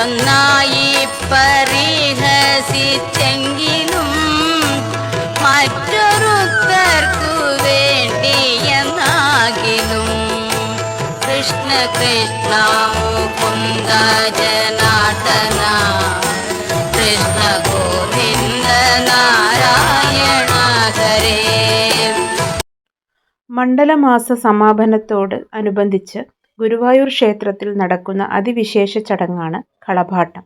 നന്നായി പരിഹസിച്ചെങ്കിലും മറ്റൊരുത്തർക്കു വേണ്ടിയെന്നാകിലും കൃഷ്ണ കൃഷ്ണ മുകുന്ദ ജനാർദ്ദന കൃഷ്ണ ഗോവിന്ദ നാരായണ ഹരേ. മണ്ഡലമാസ സമാപനത്തോട് അനുബന്ധിച്ച് ഗുരുവായൂർ ക്ഷേത്രത്തിൽ നടക്കുന്ന അതിവിശേഷ ചടങ്ങാണ് കളഭാട്ടം.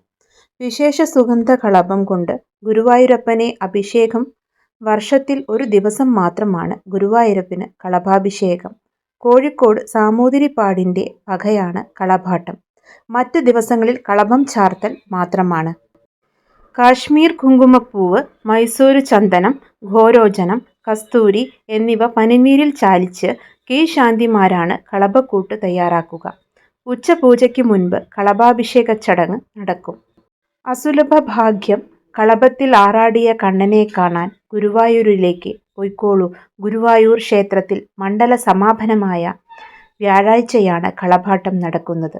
വിശേഷ സുഗന്ധ കളഭം കൊണ്ട് ഗുരുവായൂരപ്പനെ അഭിഷേകം. വർഷത്തിൽ ഒരു ദിവസം മാത്രമാണ് ഗുരുവായൂരപ്പന് കളഭാഭിഷേകം. കോഴിക്കോട് സാമൂതിരിപ്പാടിൻ്റെ വകയാണ് കളഭാട്ടം. മറ്റ് ദിവസങ്ങളിൽ കളഭം ചാർത്തൽ മാത്രമാണ്. കാശ്മീർ കുങ്കുമപ്പൂവ്, മൈസൂരു ചന്ദനം, ഘോരോചനം, കസ്തൂരി എന്നിവ പനിനീരിൽ ചാലിച്ച് കീഴ്ശാന്തിമാരാണ് കളഭക്കൂട്ട് തയ്യാറാക്കുക. ഉച്ചപൂജയ്ക്ക് മുൻപ് കളഭാഭിഷേക ചടങ്ങ് നടക്കും. അസുലഭ ഭാഗ്യം. കളഭത്തിൽ ആറാടിയ കണ്ണനെ കാണാൻ ഗുരുവായൂരിലേക്ക് പൊയ്ക്കോളൂ. ഗുരുവായൂർ ക്ഷേത്രത്തിൽ മണ്ഡല സമാപനമായ വ്യാഴാഴ്ചയാണ് കളഭാട്ടം നടക്കുന്നത്.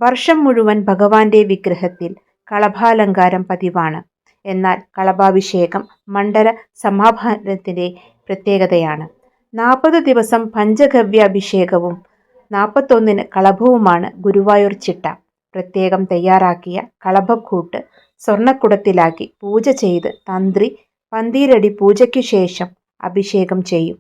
വർഷം മുഴുവൻ ഭഗവാന്റെ വിഗ്രഹത്തിൽ കളഭാലങ്കാരം പതിവാണ്. എന്നാൽ കളഭാഭിഷേകം മണ്ഡല സമാപനത്തിൻ്റെ പ്രത്യേകതയാണ്. 40 ദിവസം പഞ്ചഗവ്യാഭിഷേകവും 41 കളഭവുമാണ് ഗുരുവായൂർ ചിട്ട. പ്രത്യേകം തയ്യാറാക്കിയ കളഭക്കൂട്ട് സ്വർണ്ണക്കുടത്തിലാക്കി പൂജ ചെയ്ത് തന്ത്രി പന്തീരടി പൂജയ്ക്കു ശേഷം അഭിഷേകം ചെയ്യും.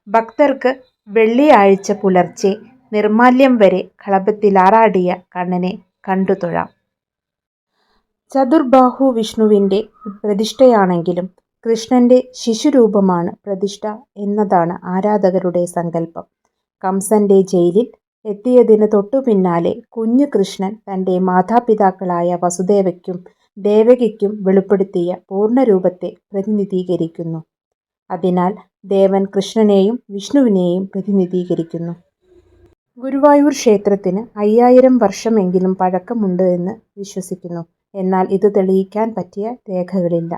ഭക്തർക്ക് വെള്ളിയാഴ്ച പുലർച്ചെ നിർമാല്യം വരെ കളഭത്തിലാറാടിയ കണ്ണനെ കണ്ടുതൊഴാം. ചതുർബാഹു വിഷ്ണുവിൻ്റെ പ്രതിഷ്ഠയാണെങ്കിലും കൃഷ്ണൻ്റെ ശിശുരൂപമാണ് പ്രതിഷ്ഠ എന്നതാണ് ആരാധകരുടെ സങ്കല്പം. കംസന്റെ ജയിലിൽ എത്തിയതിന് തൊട്ടുപിന്നാലെ കുഞ്ഞു കൃഷ്ണൻ തൻ്റെ മാതാപിതാക്കളായ വസുദേവയ്ക്കും ദേവകിക്കും വെളിപ്പെടുത്തിയ പൂർണ്ണരൂപത്തെ പ്രതിനിധീകരിക്കുന്നു. അതിനാൽ ദേവൻ കൃഷ്ണനെയും വിഷ്ണുവിനെയും പ്രതിനിധീകരിക്കുന്നു. ഗുരുവായൂർ ക്ഷേത്രത്തിന് 5000 വർഷമെങ്കിലും പഴക്കമുണ്ട് എന്ന് വിശ്വസിക്കുന്നു. എന്നാൽ ഇത് തെളിയിക്കാൻ പറ്റിയ രേഖകളില്ല.